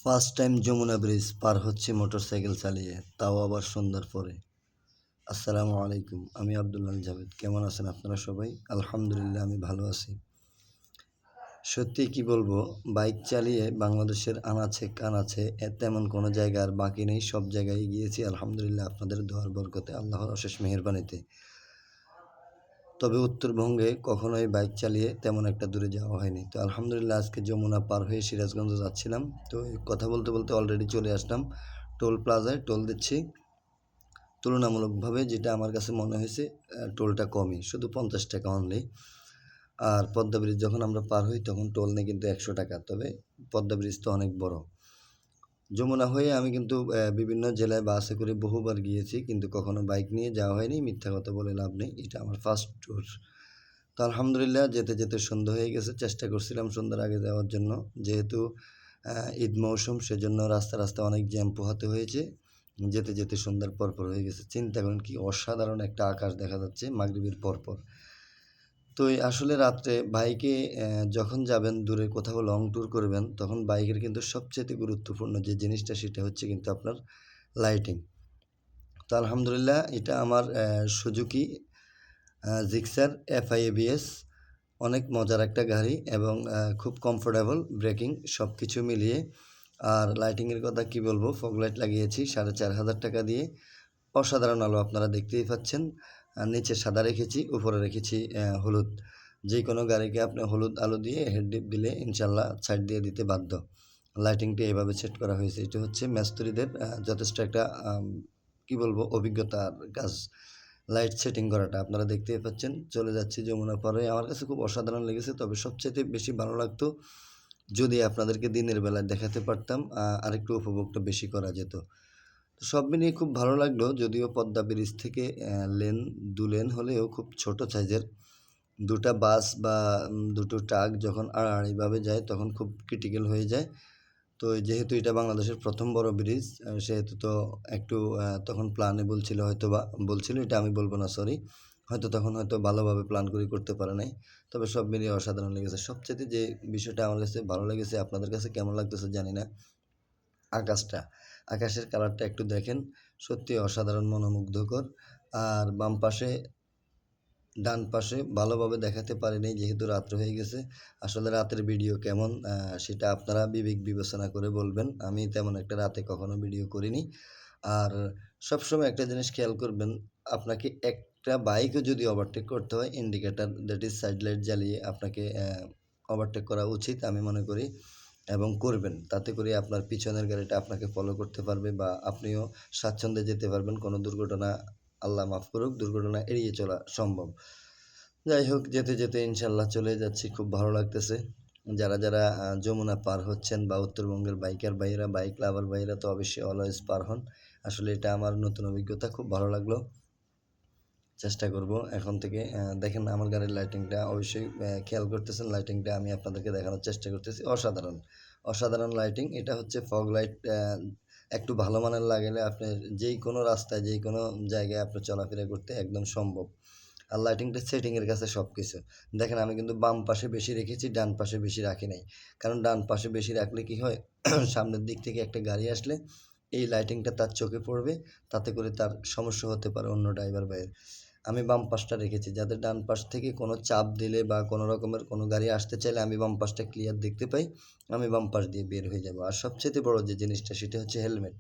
First time Jamuna bridge পার হচ্ছি motorcycle চালিয়ে, তাও আবার সন্ধ্যার পরে। আসসালামু আলাইকুম, আমি আব্দুল্লাহ জাভেদ। কেমন আছেন আপনারা সবাই? আলহামদুলিল্লাহ, আমি ভালো আছি। সত্যি কি বলবো, বাইক চালিয়ে বাংলাদেশের আনাচে কানাচে তেমন কোনো জায়গা আর বাকি নেই। সব জায়গায় গিয়েছি আলহামদুলিল্লাহ, আপনাদের দোয়ার বরকতে, আল্লাহর অশেষ মেহেরবানিতে। তবে উত্তরবঙ্গে কখনোই বাইক চালিয়ে তেমন একটা দূরে যাওয়া হয়নি। তো আলহামদুলিল্লাহ, আজকে যমুনা পার হয়ে সিরাজগঞ্জ যাচ্ছিলাম। তো কথা বলতে বলতে অলরেডি চলে আসলাম টোল প্লাজায়। টোল দিচ্ছি। তুলনামূলকভাবে যেটা আমার কাছে মনে হয়েছে, টোলটা কমই, শুধু 50 টাকা অনলি। আর পদ্মা ব্রিজ যখন আমরা পার হই তখন টোল নেই কিন্তু 100 টাকা। তবে পদ্মা ব্রিজ তো অনেক বড়। যমুনা হয়ে আমি কিন্তু বিভিন্ন জেলায় বাসে করে বহুবার গিয়েছি, কিন্তু কখনো বাইক নিয়ে যাওয়া হয়নি। মিথ্যা কথা বলে লাভ নেই, এটা আমার ফার্স্ট ট্যুর। তো আলহামদুলিল্লাহ, যেতে যেতে সন্ধ্যা হয়ে গেছে। চেষ্টা করছিলাম সন্ধ্যার আগে যাওয়ার জন্য, যেহেতু ঈদ মৌসুম, সেজন্য রাস্তা রাস্তা অনেক জ্যাম পোহাতে হয়েছে। যেতে যেতে সন্ধ্যার পরপর হয়ে গেছে। চিন্তা করেন কি অসাধারণ একটা আকাশ দেখা যাচ্ছে মাগরিবের পরপর। তো আসলে রাত্রে বাইকে যখন যাবেন দূরে কোথাও লং ট্যুর করবেন, তখন বাইকের কিন্তু সবচেয়ে গুরুত্বপূর্ণ যে জিনিসটা, সেটা হচ্ছে কিন্তু আপনার লাইটিং। তো আলহামদুলিল্লাহ, এটা আমার সুজুকি জিক্সার FI ABS। অনেক মজার একটা গাড়ি এবং খুব কমফোর্টেবল, ব্রেকিং সব কিছু মিলিয়ে। আর লাইটিংয়ের কথা কি বলবো, ফগ লাইট লাগিয়েছি 4500 টাকা দিয়ে। অসাধারণ আলো, আপনারা দেখতেই পাচ্ছেন। নিচে সাদা রেখেছি, উপরে রেখেছি হলুদ। যে কোনো গাড়িকে আপনি হলুদ আলো দিয়ে হেডলাইট দিলে ইনশাল্লাহ সাইড দিয়ে দিতে বাধ্য। লাইটিংটা এভাবে সেট করা হয়েছে। এটা হচ্ছে মিস্ত্রিদের যথেষ্ট একটা কি বলবো অভিজ্ঞতার কাজ, লাইট সেটিং করাটা। আপনারা দেখতেই পাচ্ছেন। চলে যাচ্ছি যমুনা পারে। আমার কাছে খুব অসাধারণ লেগেছে। তবে সবচাইতে বেশি ভালো লাগতো যদি আপনাদেরকে দিনের বেলায় দেখাতে পারতাম, আরেকটু উপভোগটা বেশি করা যেত। তো সব মিলিয়ে খুব ভালো লাগলো। যদিও পদ্মা ব্রিজ থেকে লেন 2 লেন হলেও খুব ছোট সাইজের। 2টা বাস বা 2টো ট্রাক যখন আড়াআড়িভাবে যায় তখন খুব ক্রিটিক্যাল হয়ে যায়। তো যেহেতু এটা বাংলাদেশের প্রথম বড় ব্রিজ, সেহেতু তো একটু তখন প্ল্যানেবল ছিল হয়তোবা। বলছিল, এটা আমি বলব না, সরি। তখন ভালোভাবে প্ল্যান করে করতে পারে নাই। তবে সব মিলিয়ে অসাধারণ লেগেছে। সবচাইতে যে বিষয়টা আমার কাছে ভালো লেগেছে, আপনাদের কাছে কেমন লাগতেছে জানি না, আকাশটা। আকাশের কালারটা একটু দেখেন, সত্যি অসাধারণ, মনোমুগ্ধকর। আর বাম পাশে, ডান পাশে ভালোভাবে দেখাতে পারিনি যেহেতু রাত্র হয়ে গেছে। আসলে রাতের ভিডিও কেমন সেটা আপনারা বিবেক বিবেচনা করে বলবেন। আমি তেমন একটা রাতে কখনো ভিডিও করিনি। আর সবসময় একটা জিনিস খেয়াল করবেন, আপনাকে একটা বাইকও যদি ওভারটেক করতে হয়, indicator that is side light জ্বালিয়ে আপনাকে ওভারটেক করা উচিত আমি মনে করি, এবং করবেন। তাতে করে আপনার পিছনের গাড়িটা আপনাকে ফলো করতে পারবে বা আপনিও স্বাচ্ছন্দ্যে যেতে পারবেন। কোনো দুর্ঘটনা, আল্লাহ মাফ করুক, দুর্ঘটনা এড়িয়ে চলা সম্ভব। যাই হোক, যেতে যেতে ইনশাল্লাহ চলে যাচ্ছি। খুব ভালো লাগতেছে। যারা যারা যমুনা পার হচ্ছেন বা উত্তরবঙ্গের বাইকার ভাইয়েরা, বাইক লাভার ভাইয়েরা তো অবশ্যই অলওয়েজ পার হন। আসলে এটা আমার নতুন অভিজ্ঞতা, খুব ভালো লাগলো। চেষ্টা করব এখন থেকে। দেখেন আমার গাড়ির লাইটিংটা অবশ্যই খেয়াল করতেছেন। লাইটিংটা আমি আপনাদেরকে দেখানোর চেষ্টা করতেছি। অসাধারণ, অসাধারণ লাইটিং। এটা হচ্ছে ফগ লাইট। একটু ভালো মানের লাগালে আপনার যেই কোনো রাস্তায়, যেই কোনো জায়গায় আপনার চলাফেরা করতে একদম সম্ভব। আর লাইটিংটা সেটিংয়ের কাছে সব কিছু। দেখেন, আমি কিন্তু বাম পাশে বেশি রেখেছি, ডান পাশে বেশি রাখি নাই। কারণ ডান পাশে বেশি রাখলে কি হয়, সামনের দিক থেকে একটা গাড়ি আসলে এই লাইটিংটা তার চোখে পড়বে, তাতে করে তার সমস্যা হতে পারে অন্য ড্রাইভার ভাইয়ের। আমি বাম পাশটা রেখেছি যাতে ডান পাশ থেকে কোনো চাপ দিলে বা কোনো রকমের কোনো গাড়ি আসতে চাইলে আমি বাম পাশটা ক্লিয়ার দেখতে পাই, আমি বাম পাশ দিয়ে বের হয়ে যাব। আর সবচেয়ে বড় যে জিনিসটা, সেটা হচ্ছে হেলমেট।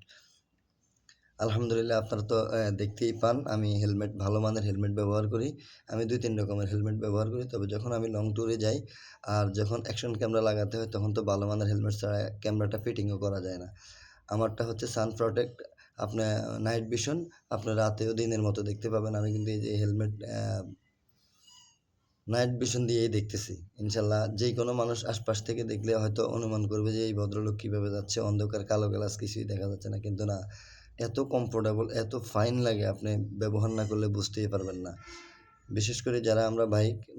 আলহামদুলিল্লাহ, আপনারা তো দেখতেই পান আমি হেলমেট, ভালো মানের হেলমেট ব্যবহার করি। আমি 2-3 রকমের হেলমেট ব্যবহার করি। তবে যখন আমি লং ট্যুরে যাই আর যখন অ্যাকশন ক্যামেরা লাগাতে হয়, তখন তো ভালো মানের হেলমেট ছাড়া ক্যামেরাটা ফিটিংও করা যায় না। আমারটা হচ্ছে সান প্রোটেক্ট, আপনার নাইট ভিশন, আপনার রাতেও দিনের মতো দেখতে পাবেন। আমি কিন্তু এই যে হেলমেট নাইট ভিশন দিয়েই দেখতেছি। ইনশাল্লাহ যেই কোনো মানুষ আশপাশ থেকে দেখলে হয়তো অনুমান করবে যে এই ভদ্রলোক কীভাবে যাচ্ছে, অন্ধকার কালো গ্লাস, কিছুই দেখা যাচ্ছে না। কিন্তু না, এত কমফোর্টেবল, এত ফাইন লাগে, আপনি ব্যবহার না করলে বুঝতেই পারবেন না। বিশেষ করে যারা আমরা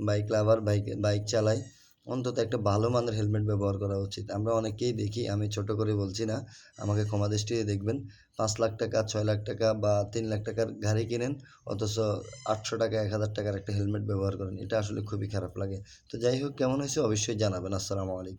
বাইক লাভার, বাইক চালাই, অন্তত একটা ভালো মানের হেলমেট ব্যবহার করা উচিত। আমরা অনেকেই দেখি, আমি ছোট করে বলছি না, আমাকে ক্ষমা দৃষ্টিতে দেখবেন, 5 লাখ টাকা, 6 লাখ টাকা বা 3 লাখ টাকার গাড়ি কিনেন, অথচ 800 টাকা, 1000 টাকার একটা হেলমেট ব্যবহার করেন। এটা আসলে খুবই খারাপ লাগে। তো যাই হোক, কেমন হয়েছে অবশ্যই জানাবেন। আসসালামু আলাইকুম।